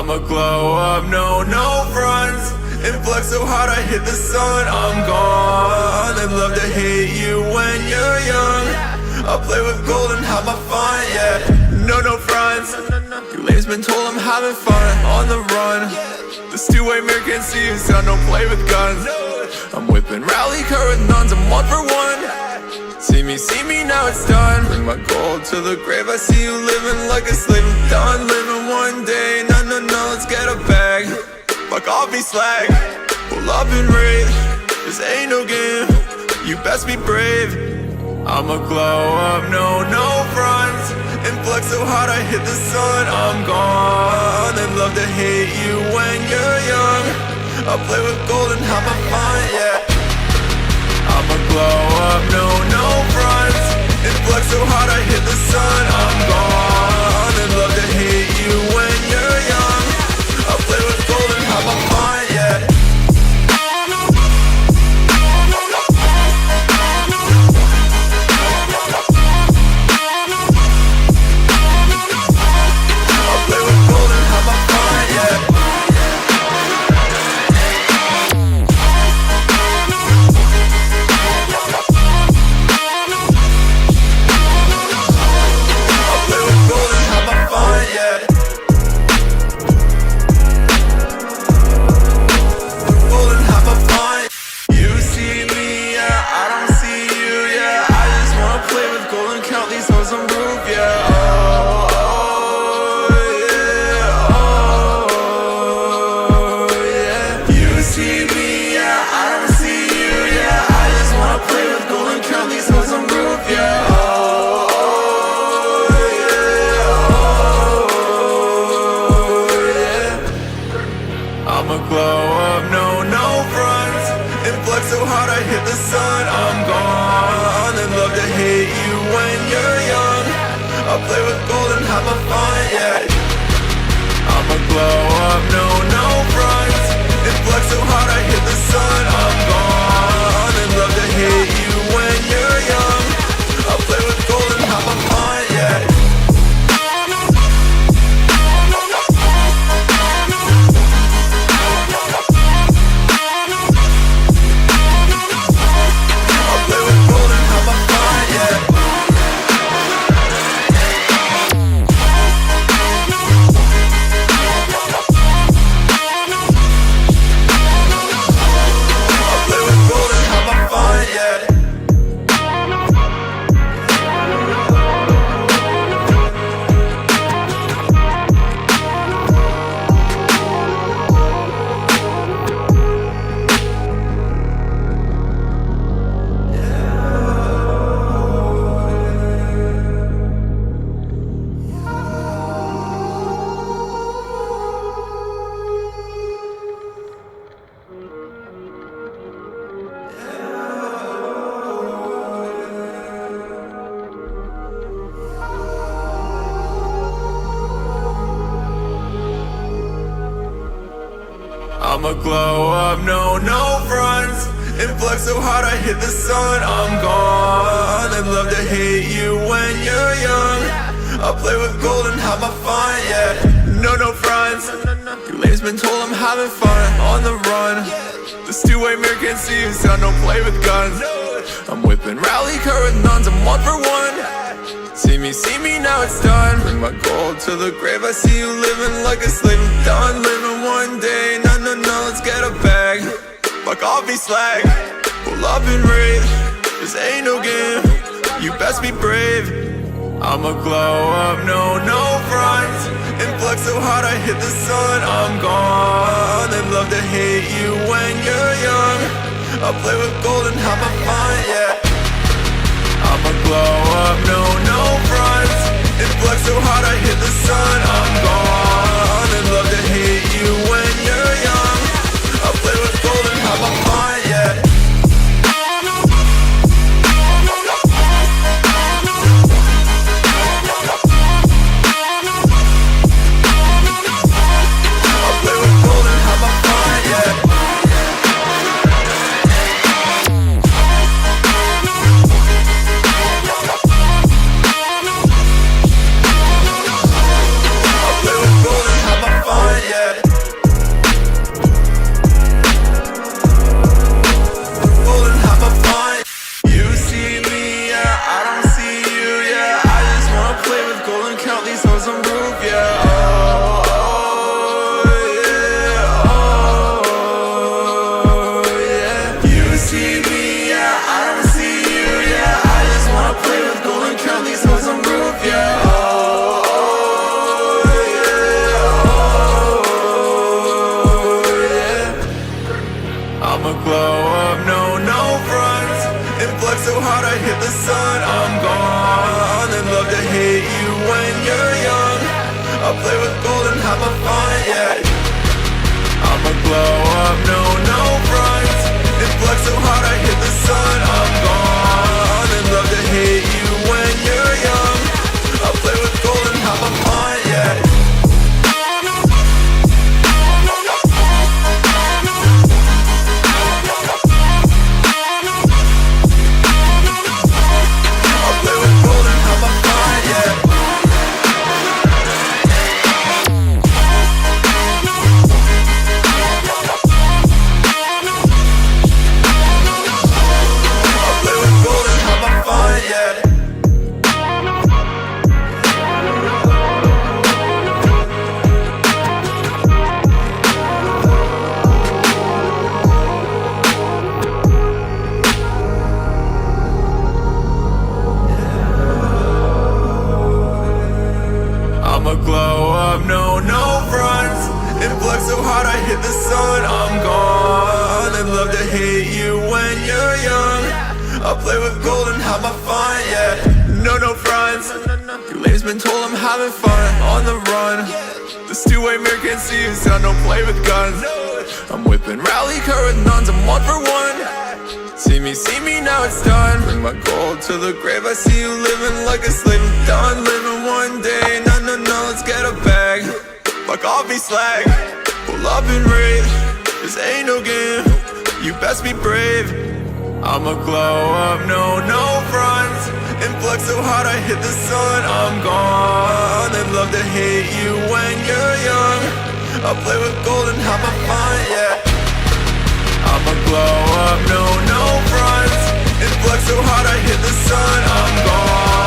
I'ma glow up, no fronts, and flex so hard I hit the sun. I'm gone. They love to hate you when you're young. I play with gold and have my fun, yeah. No fronts. You lames been told I'm having fun on the run. This two-way mirror can't see you, so I don't play with guns. I'm whipping rally car with nuns, I'm 1 for 1. See me, now it's done. Bring my gold to the grave, I see you living like a slave. I'm done living one day, no, let's get a bag. Fuck off me slag, pull up and raid. This ain't no game, you best be brave. I'ma glow up, no fronts, and flex so hard I hit the sun. I'm gone. They love to hate you when you're young. I play with gold and have my fun, yeah. I'ma glow up, no fronts, and flex so hard I hit the sun. I'm gone. They love to hate you when you're young. I play with gold and have my fun, yeah. I'ma glow up, no fronts, and flex so hard I hit the sun. I'm gone. They love to hate you when you're young. I play with gold and have my fun, yeah. I'ma glow up, no fronts, and flex so hard I hit the sun. I'm gone. They love to hate you when you're young. I play with gold and have my fun, yeah. I'ma glow up, no fronts, and flex so hard I hit the sun. I'm gone. They love to hate you when you're young. I play with gold and have my fun, yeah. No fronts. You lames been told I'm having fun on the run. This two-way mirror can't see you, so I don't play with guns. I'm whipping rally car with nuns, I'm 1 for 1. See me, now it's done. Bring my gold to the grave, I see you living like a slave. I'm done living one day, no, let's get a bag. Fuck off me slag, pull up and raid. This ain't no game, you best be brave. I'ma glow up, no fronts, and flex so hard I hit the sun. I'm gone. They love to hate you when you're young. I play with gold and have my fun, yeah. I'ma glow up, no fronts, and flex so hard I hit the sun. I'm gone. They love to hate you when you're young. I play with gold and have my fun, yeah. Play with the sun, I'm gone. And love to hate you when you're young. I'll play with gold and have my fun, yeah. I'ma glow up, no front. And flex so hard I hit the sun, I'm gone. And love to hate you when you're young. I'll play with gold and have my fun, yeah. I'ma glow up, no front. And flex so hard I hit the sun, I'm gone. And love to hate you when you're young. I'll play with gold and have my fun, yeah. No fronts. Your lame's been told I'm having fun on the run. This two-way mirror can't see you, so I don't play with guns. I'm whipping rally car with nuns, I'm 1 for 1. See me, now it's done. Bring my gold to the grave, I see you living like a slave. I'm done living one day, no, let's get a bag. Fuck off me slag, pull up and rage. This ain't no game, you best be brave. I'ma glow up, no front. And flex so hard I hit the sun, I'm gone. And love to hate you when you're young. I'll play with gold and have my fun, yeah. I'ma glow up, no front. And flex so hard I hit the sun, I'm gone.